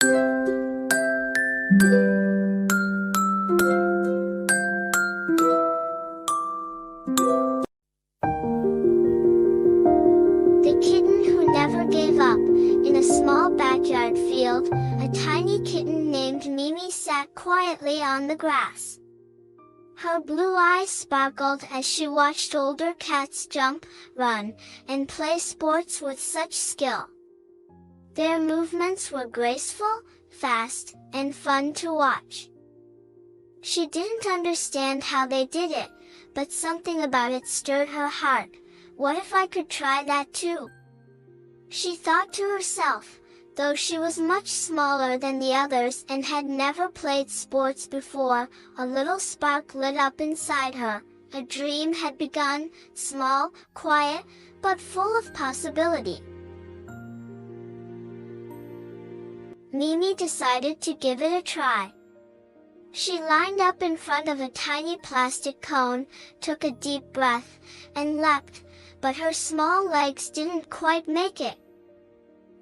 The Kitten Who Never Gave Up. In a small backyard field, a tiny kitten named Mimi sat quietly on the grass. Her blue eyes sparkled as she watched older cats jump, run, and play sports with such skill. Their movements were graceful, fast, and fun to watch. She didn't understand how they did it, but something about it stirred her heart. What if I could try that too? She thought to herself, though she was much smaller than the others and had never played sports before. A little spark lit up inside her. A dream had begun, small, quiet, but full of possibility. Mimi decided to give it a try. She lined up in front of a tiny plastic cone, took a deep breath, and leapt, but her small legs didn't quite make it.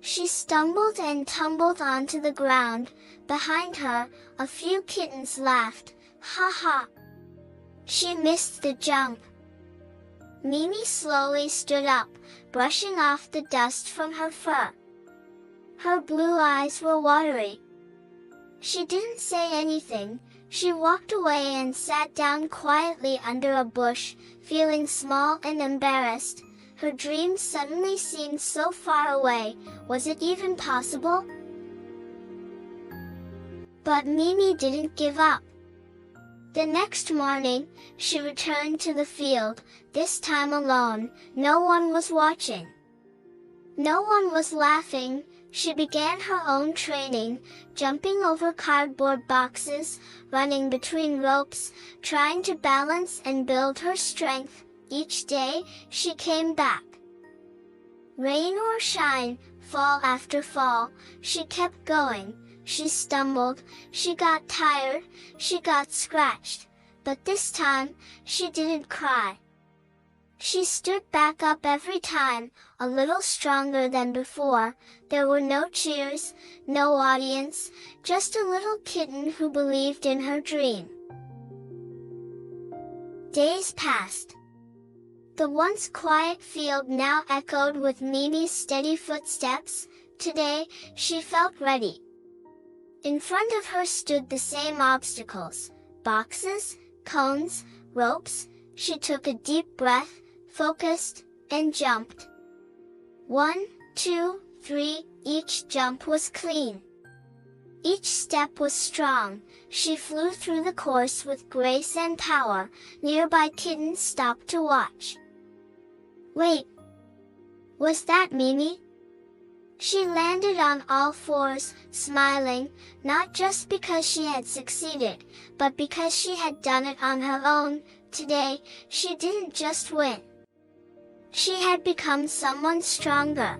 She stumbled and tumbled onto the ground. Behind her, a few kittens laughed. Ha ha! She missed the jump. Mimi slowly stood up, brushing off the dust from her fur. Her blue eyes were watery. She didn't say anything. She walked away and sat down quietly under a bush, feeling small and embarrassed. Her dream suddenly seemed so far away. Was it even possible? But Mimi didn't give up. The next morning, she returned to the field, this time alone. No one was watching. No one was laughing. She began her own training, jumping over cardboard boxes, running between ropes, trying to balance and build her strength. Each day, she came back. Rain or shine, fall after fall, she kept going. She stumbled, she got tired, she got scratched. But this time, she didn't cry. She stood back up every time, a little stronger than before. There were no cheers, no audience, just a little kitten who believed in her dream. Days passed. The once quiet field now echoed with Mimi's steady footsteps. Today, she felt ready. In front of her stood the same obstacles, boxes, cones, ropes. She took a deep breath, focused, and jumped. 1, 2, 3, each jump was clean. Each step was strong. She flew through the course with grace and power. Nearby kittens stopped to watch. Wait! Was that Mimi? She landed on all fours, smiling, not just because she had succeeded, but because she had done it on her own. Today, she didn't just win. She had become someone stronger.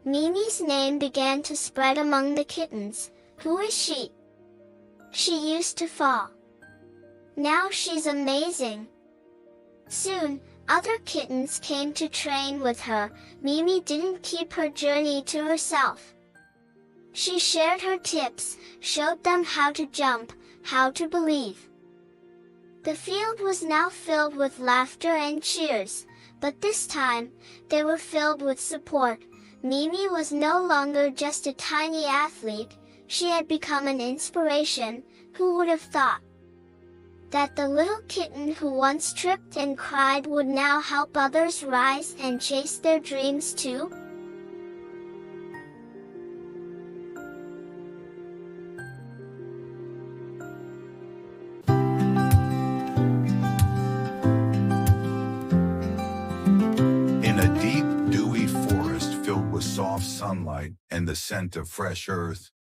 Mimi's name began to spread among the kittens. Who is she? She used to fall. Now she's amazing. Soon, other kittens came to train with her. Mimi didn't keep her journey to herself. She shared her tips, showed them how to jump, how to believe. The field was now filled with laughter and cheers, but this time, they were filled with support. Mimi was no longer just a tiny athlete, she had become an inspiration. Who would have thought that the little kitten who once tripped and cried would now help others rise and chase their dreams too? Soft sunlight and the scent of fresh earth,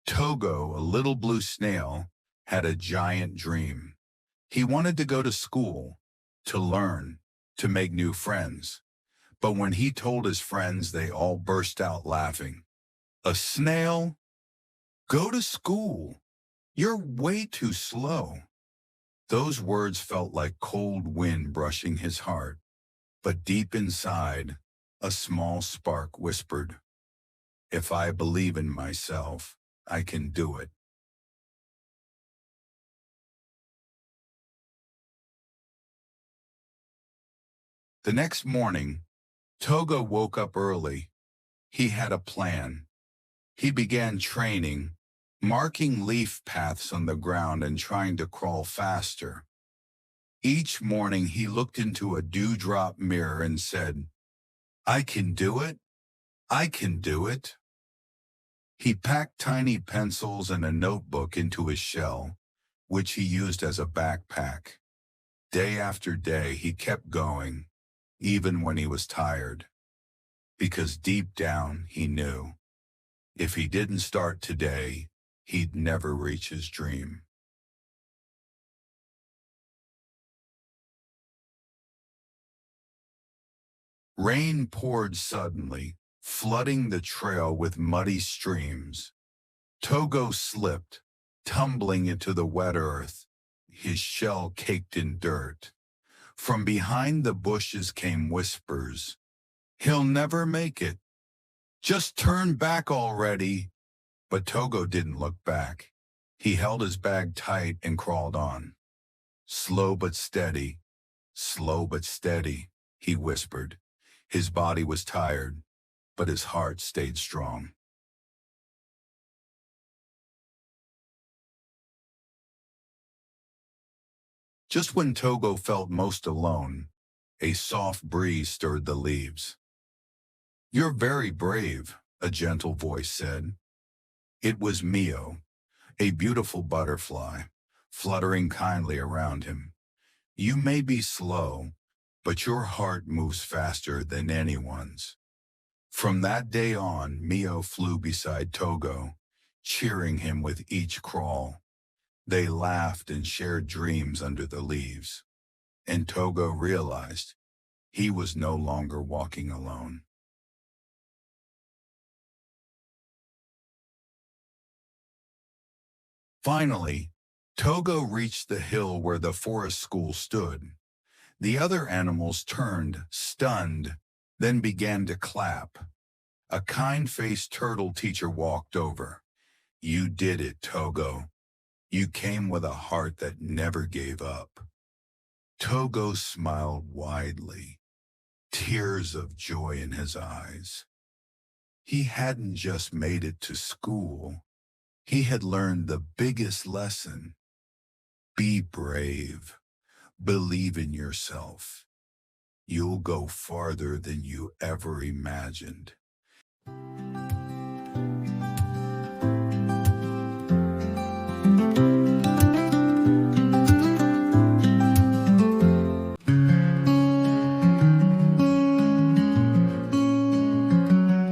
Togo, a little blue snail, had a giant dream. He wanted to go to school, to learn, to make new friends. But when he told his friends, they all burst out laughing. A snail? Go to school? You're way too slow. Those words felt like cold wind brushing his heart. But deep inside, a small spark whispered, If I believe in myself, I can do it. The next morning, Togo woke up early. He had a plan. He began training, marking leaf paths on the ground and trying to crawl faster. Each morning he looked into a dewdrop mirror and said, "I can do it. I can do it." He packed tiny pencils and a notebook into his shell, which he used as a backpack. Day after day he kept going, even when he was tired, because deep down he knew if he didn't start today, he'd never reach his dream. Rain poured suddenly, flooding the trail with muddy streams. Togo slipped, tumbling into the wet earth, his shell caked in dirt. From behind the bushes came whispers. "He'll never make it. Just turn back already." But Togo didn't look back. He held his bag tight and crawled on. "Slow but steady, slow but steady," he whispered. His body was tired, but his heart stayed strong. Just when Togo felt most alone, a soft breeze stirred the leaves. "You're very brave," a gentle voice said. It was Mio, a beautiful butterfly, fluttering kindly around him. "You may be slow, but your heart moves faster than anyone's." From that day on, Mio flew beside Togo, cheering him with each crawl. They laughed and shared dreams under the leaves, and Togo realized he was no longer walking alone. Finally, Togo reached the hill where the forest school stood. The other animals turned, stunned, then began to clap. A kind-faced turtle teacher walked over. "You did it, Togo. You came with a heart that never gave up." Togo smiled widely, tears of joy in his eyes. He hadn't just made it to school. He had learned the biggest lesson. Be brave. Believe in yourself. You'll go farther than you ever imagined.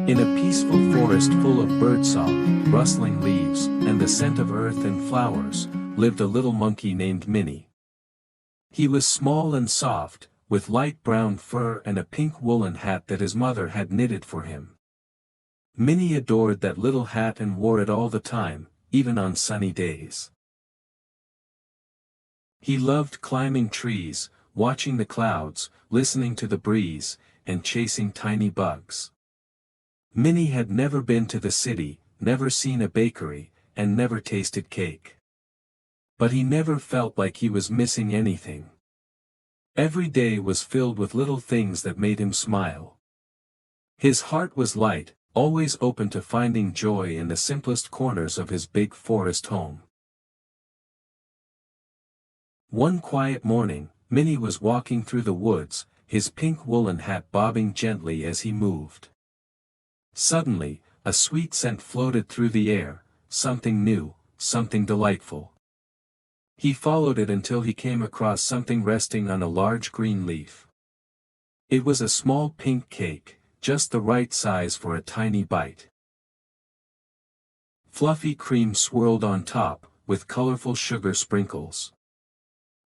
In a peaceful forest full of birdsong, rustling leaves, and the scent of earth and flowers, lived a little monkey named Minnie. He was small and soft, with light brown fur and a pink woolen hat that his mother had knitted for him. Minnie adored that little hat and wore it all the time, even on sunny days. He loved climbing trees, watching the clouds, listening to the breeze, and chasing tiny bugs. Minnie had never been to the city, never seen a bakery, and never tasted cake. But he never felt like he was missing anything. Every day was filled with little things that made him smile. His heart was light, always open to finding joy in the simplest corners of his big forest home. One quiet morning, Minnie was walking through the woods, his pink woolen hat bobbing gently as he moved. Suddenly, a sweet scent floated through the air, something new, something delightful. He followed it until he came across something resting on a large green leaf. It was a small pink cake, just the right size for a tiny bite. Fluffy cream swirled on top, with colorful sugar sprinkles.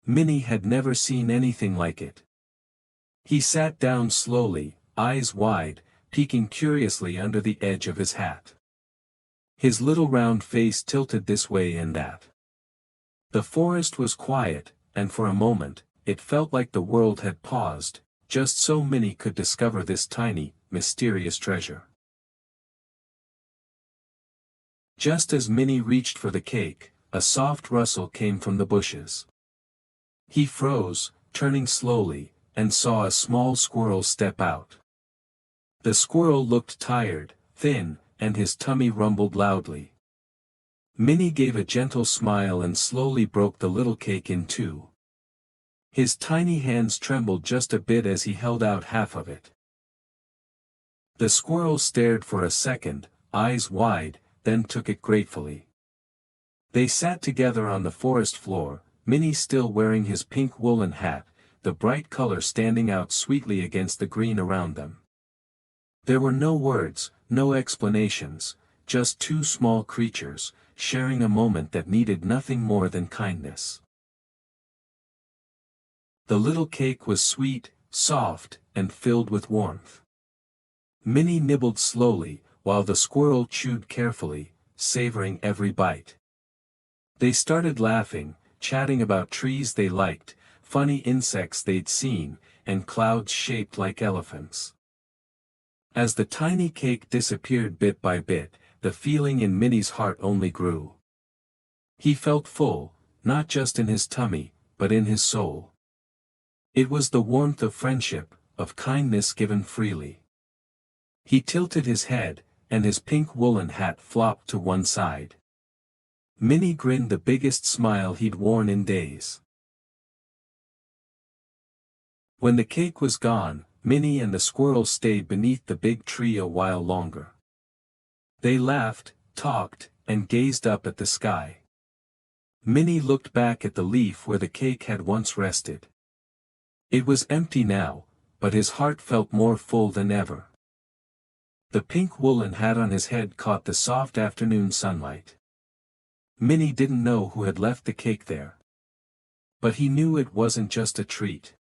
Minnie had never seen anything like it. He sat down slowly, eyes wide, peeking curiously under the edge of his hat. His little round face tilted this way and that. The forest was quiet, and for a moment, it felt like the world had paused, just so Minnie could discover this tiny, mysterious treasure. Just as Minnie reached for the cake, a soft rustle came from the bushes. He froze, turning slowly, and saw a small squirrel step out. The squirrel looked tired, thin, and his tummy rumbled loudly. Minnie gave a gentle smile and slowly broke the little cake in two. His tiny hands trembled just a bit as he held out half of it. The squirrel stared for a second, eyes wide, then took it gratefully. They sat together on the forest floor, Minnie still wearing his pink woolen hat, the bright color standing out sweetly against the green around them. There were no words, no explanations, just two small creatures, sharing a moment that needed nothing more than kindness. The little cake was sweet, soft, and filled with warmth. Minnie nibbled slowly, while the squirrel chewed carefully, savoring every bite. They started laughing, chatting about trees they liked, funny insects they'd seen, and clouds shaped like elephants. As the tiny cake disappeared bit by bit, the feeling in Minnie's heart only grew. He felt full, not just in his tummy, but in his soul. It was the warmth of friendship, of kindness given freely. He tilted his head, and his pink woolen hat flopped to one side. Minnie grinned the biggest smile he'd worn in days. When the cake was gone, Minnie and the squirrel stayed beneath the big tree a while longer. They laughed, talked, and gazed up at the sky. Minnie looked back at the leaf where the cake had once rested. It was empty now, but his heart felt more full than ever. The pink woolen hat on his head caught the soft afternoon sunlight. Minnie didn't know who had left the cake there. But he knew it wasn't just a treat.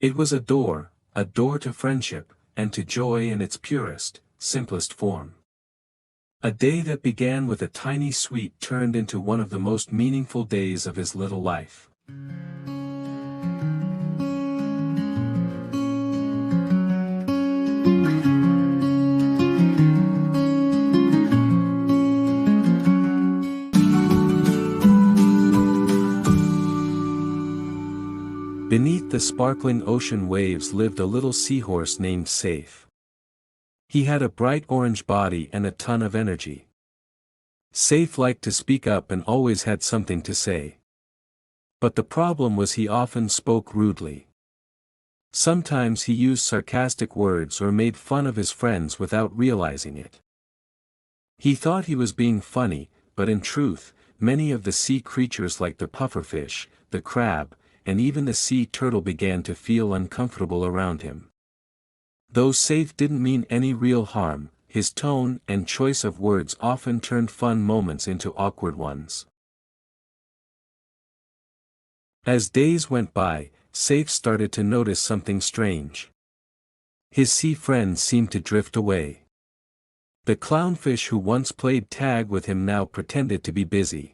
It was a door to friendship, and to joy in its purest, simplest form. A day that began with a tiny sweet turned into one of the most meaningful days of his little life. Beneath the sparkling ocean waves lived a little seahorse named Safe. He had a bright orange body and a ton of energy. Safe liked to speak up and always had something to say. But the problem was he often spoke rudely. Sometimes he used sarcastic words or made fun of his friends without realizing it. He thought he was being funny, but in truth, many of the sea creatures like the pufferfish, the crab, and even the sea turtle began to feel uncomfortable around him. Though Safe didn't mean any real harm, his tone and choice of words often turned fun moments into awkward ones. As days went by, Safe started to notice something strange. His sea friends seemed to drift away. The clownfish who once played tag with him now pretended to be busy.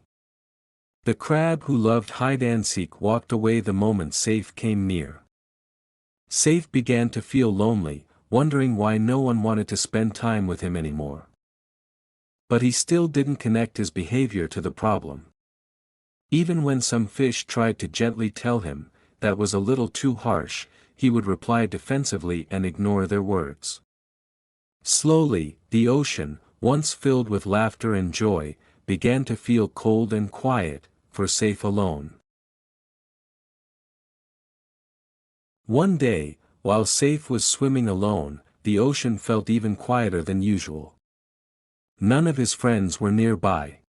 The crab who loved hide-and-seek walked away the moment Safe came near. Safe began to feel lonely, wondering why no one wanted to spend time with him anymore. But he still didn't connect his behavior to the problem. Even when some fish tried to gently tell him that was a little too harsh, he would reply defensively and ignore their words. Slowly, the ocean, once filled with laughter and joy, began to feel cold and quiet, for Safe alone. One day, while Safe was swimming alone, the ocean felt even quieter than usual. None of his friends were nearby.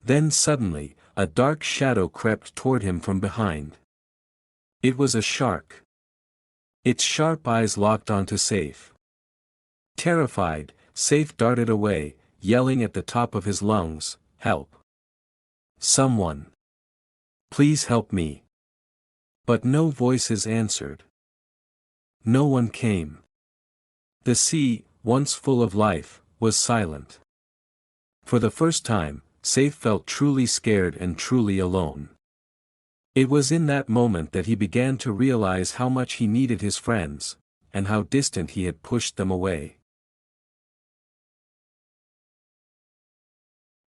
Then suddenly, a dark shadow crept toward him from behind. It was a shark. Its sharp eyes locked onto Safe. Terrified, Safe darted away, yelling at the top of his lungs, "Help! Someone! Please help me!" But no voices answered. No one came. The sea, once full of life, was silent. For the first time, Safe felt truly scared and truly alone. It was in that moment that he began to realize how much he needed his friends, and how distant he had pushed them away.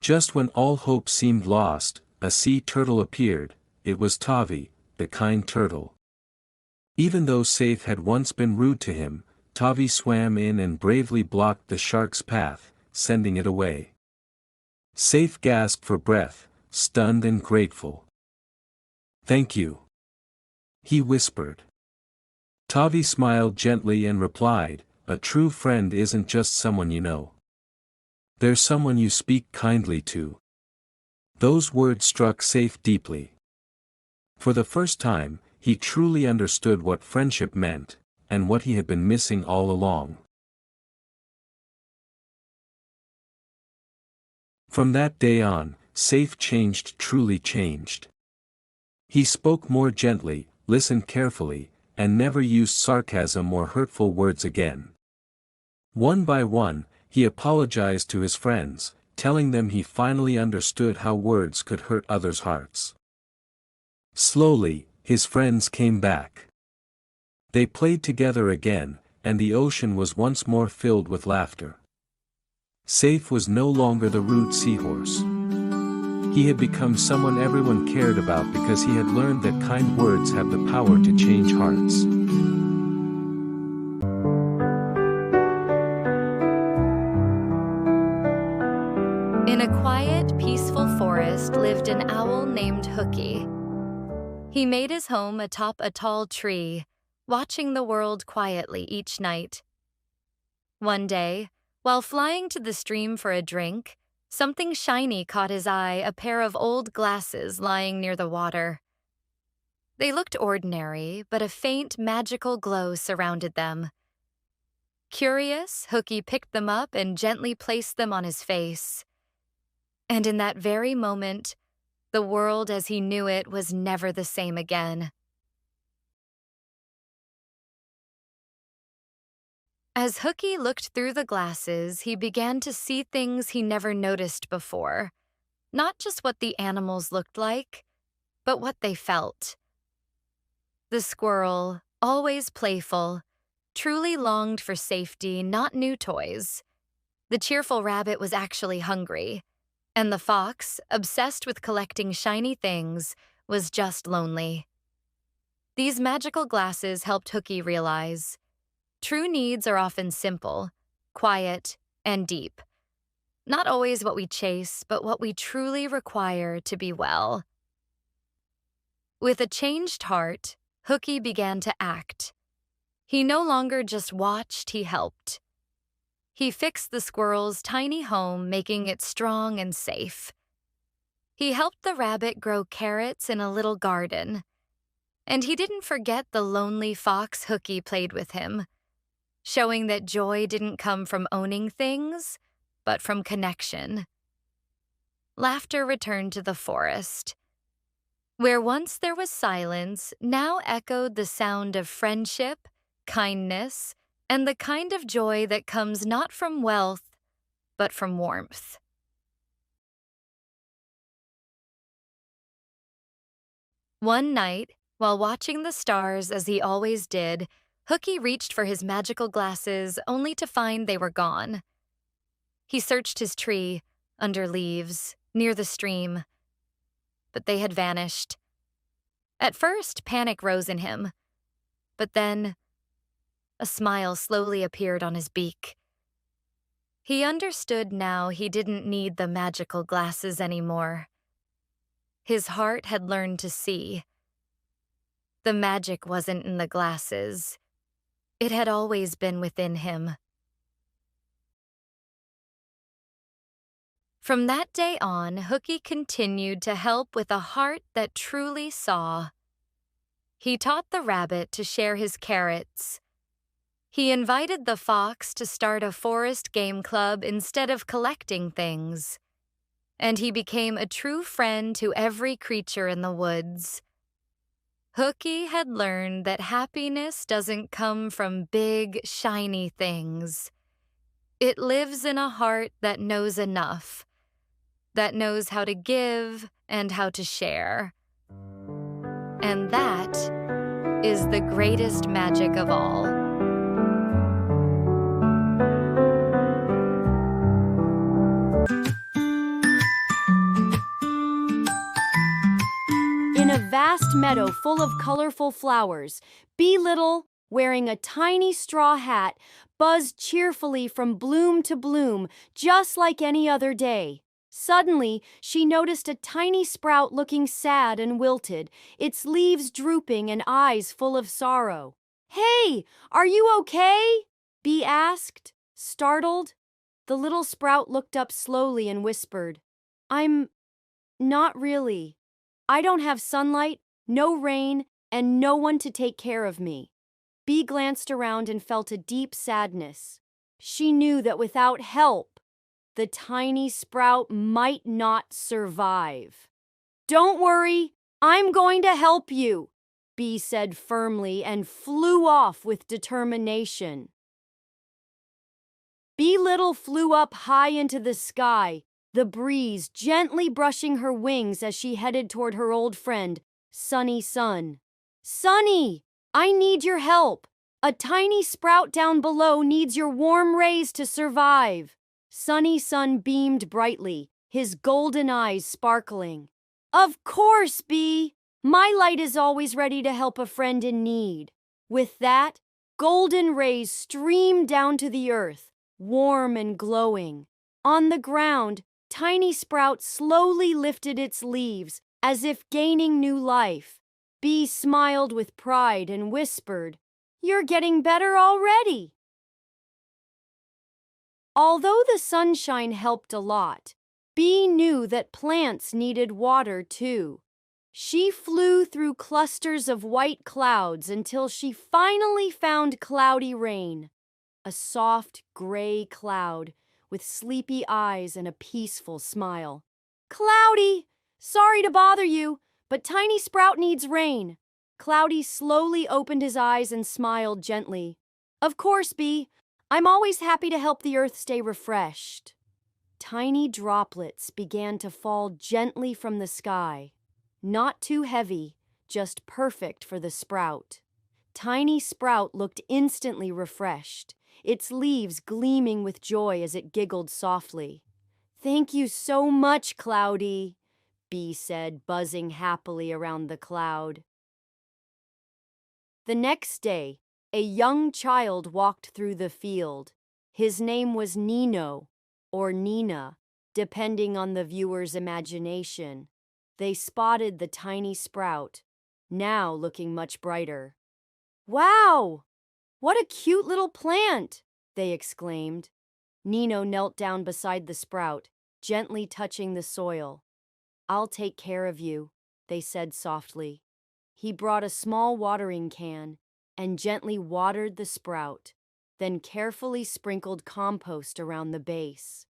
Just when all hope seemed lost, a sea turtle appeared. It was Tavi, the kind turtle. Even though Safe had once been rude to him, Tavi swam in and bravely blocked the shark's path, sending it away. Safe gasped for breath, stunned and grateful. "Thank you," he whispered. Tavi smiled gently and replied, "A true friend isn't just someone you know. They're someone you speak kindly to." Those words struck Safe deeply. For the first time, he truly understood what friendship meant, and what he had been missing all along. From that day on, Safe truly changed. He spoke more gently, listened carefully, and never used sarcasm or hurtful words again. One by one, he apologized to his friends, telling them he finally understood how words could hurt others' hearts. Slowly, his friends came back. They played together again, and the ocean was once more filled with laughter. Safe was no longer the rude seahorse. He had become someone everyone cared about because he had learned that kind words have the power to change hearts. In a quiet, peaceful forest lived an owl named Hooky. He made his home atop a tall tree, watching the world quietly each night. One day, while flying to the stream for a drink, something shiny caught his eye, a pair of old glasses lying near the water. They looked ordinary, but a faint, magical glow surrounded them. Curious, Hooky picked them up and gently placed them on his face. And in that very moment, the world as he knew it was never the same again. As Hooky looked through the glasses, he began to see things he never noticed before. Not just what the animals looked like, but what they felt. The squirrel, always playful, truly longed for safety, not new toys. The cheerful rabbit was actually hungry. And the fox, obsessed with collecting shiny things, was just lonely. These magical glasses helped Hooky realize true needs are often simple, quiet, and deep. Not always what we chase, but what we truly require to be well. With a changed heart, Hooky began to act. He no longer just watched, he helped. He fixed the squirrel's tiny home, making it strong and safe. He helped the rabbit grow carrots in a little garden. And he didn't forget the lonely fox Hooky played with him, showing that joy didn't come from owning things, but from connection. Laughter returned to the forest. Where once there was silence, now echoed the sound of friendship, kindness, and the kind of joy that comes not from wealth, but from warmth. One night, while watching the stars as he always did, Hooky reached for his magical glasses only to find they were gone. He searched his tree, under leaves, near the stream, but they had vanished. At first, panic rose in him, but then a smile slowly appeared on his beak. He understood now he didn't need the magical glasses anymore. His heart had learned to see. The magic wasn't in the glasses. It had always been within him. From that day on, Hooky continued to help with a heart that truly saw. He taught the rabbit to share his carrots. He invited the fox to start a forest game club instead of collecting things. And he became a true friend to every creature in the woods. Hooky had learned that happiness doesn't come from big, shiny things. It lives in a heart that knows enough, that knows how to give and how to share. And that is the greatest magic of all. In a vast meadow full of colorful flowers, Bee Little, wearing a tiny straw hat, buzzed cheerfully from bloom to bloom, just like any other day. Suddenly, she noticed a tiny sprout looking sad and wilted, its leaves drooping and eyes full of sorrow. "Hey, are you okay?" Bee asked, startled. The little sprout looked up slowly and whispered, "I'm not really. I don't have sunlight, no rain, and no one to take care of me." Bee glanced around and felt a deep sadness. She knew that without help, the tiny sprout might not survive. "Don't worry, I'm going to help you," Bee said firmly and flew off with determination. Bee Little flew up high into the sky, the breeze gently brushing her wings as she headed toward her old friend, Sunny Sun. "Sunny, I need your help. A tiny sprout down below needs your warm rays to survive." Sunny Sun beamed brightly, his golden eyes sparkling. "Of course, Bee. My light is always ready to help a friend in need." With that, golden rays streamed down to the earth, warm and glowing. On the ground, Tiny Sprout slowly lifted its leaves, as if gaining new life. Bee smiled with pride and whispered, "You're getting better already." Although the sunshine helped a lot, Bee knew that plants needed water too. She flew through clusters of white clouds until she finally found Cloudy Rain, a soft gray cloud with sleepy eyes and a peaceful smile. "Cloudy, sorry to bother you, but Tiny Sprout needs rain." Cloudy slowly opened his eyes and smiled gently. "Of course, Bee. I'm always happy to help the earth stay refreshed." Tiny droplets began to fall gently from the sky. Not too heavy, just perfect for the sprout. Tiny Sprout looked instantly refreshed, its leaves gleaming with joy as it giggled softly. "Thank you so much, Cloudy," Bee said, buzzing happily around the cloud. The next day, a young child walked through the field. His name was Nino, or Nina, depending on the viewer's imagination. They spotted the tiny sprout, now looking much brighter. "Wow! What a cute little plant!" they exclaimed. Nino knelt down beside the sprout, gently touching the soil. "I'll take care of you," they said softly. He brought a small watering can and gently watered the sprout, then carefully sprinkled compost around the base.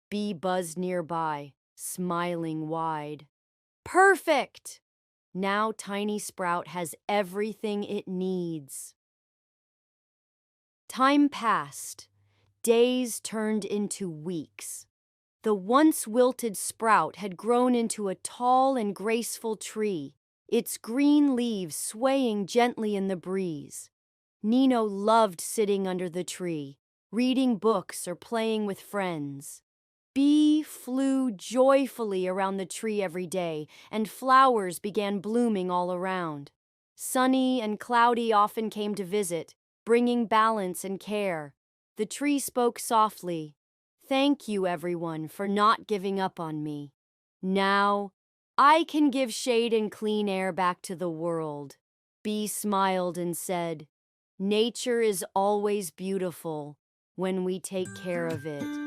Bee buzzed nearby, smiling wide. "Perfect! Now Tiny Sprout has everything it needs." Time passed. Days turned into weeks. The once wilted sprout had grown into a tall and graceful tree, its green leaves swaying gently in the breeze. Nino loved sitting under the tree, reading books or playing with friends. Bee flew joyfully around the tree every day, and flowers began blooming all around. Sunny and Cloudy often came to visit, bringing balance and care. The tree spoke softly, "Thank you, everyone, for not giving up on me. Now, I can give shade and clean air back to the world." Bee smiled and said, "Nature is always beautiful when we take care of it."